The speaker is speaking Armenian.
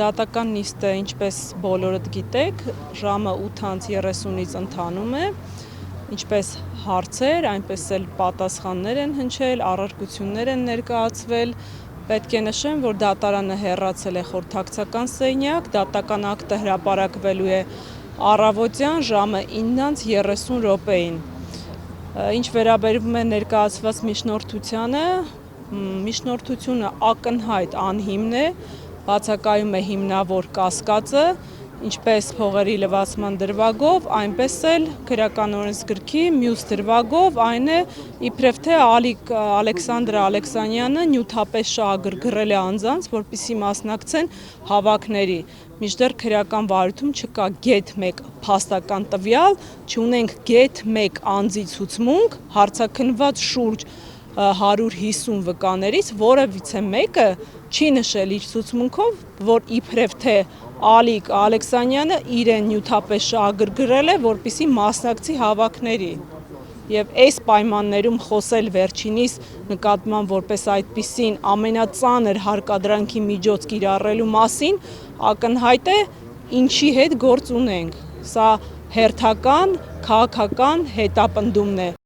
Դատական նիստը, ինչպես բոլորդ գիտեք, ժամը 8:30-ից ընթանում է, ինչպես հարցեր, այնպես էլ պատասխաններ են հնչել, առարկություններ են ներկայացվել։ Պետք է նշեմ, որ դատարանը հեռացել է խորհրդակցական սենյակ, դատական ակտը հրապարակվելու է առավոտյան ժամը 9:30-ին։ Ինչ վերաբերում է ներկայացված միջնորդությանը, միջնորդությունը ակնհայտ անհիմն է, բացակայում է հիմնավոր կասկածը, ինչպես փողերի լվացման դրվագով, այնպես էլ քրեական օրենսգրքի մյուս դրվագով, այն է իբրև թե Ալիկ Ալեքսանդր Ալեքսանյանը նյութապես շահագրգռել է անձանց, որպեսզի մասնակցեն հավաքների, մինչդեռ քրեական վարույթում չկա գեթ 1 փաստական տվյալ, չունենք գեթ 1 անձի ցուցմունք, հարցաքննված շուրջ 150 վկաներից որևիցե մեկը չի նշել իր ցուցմունքով, որ իբրև թե Ալիկ Ալեքսանյանը իրեն նյութապես շահագրգռել է, որպեսզի մասնակցի հավաքների։ Եվ այս պայմաններում խոսել վերջինիս նկատմամբ որպես այդպիսին ամենածանր հարկադրանքի միջոց կիրառելու մասին, ակնհայտ է ինչի հետ գործ ունենք։ Սա հերթական քաղաքական հետապնդումն է։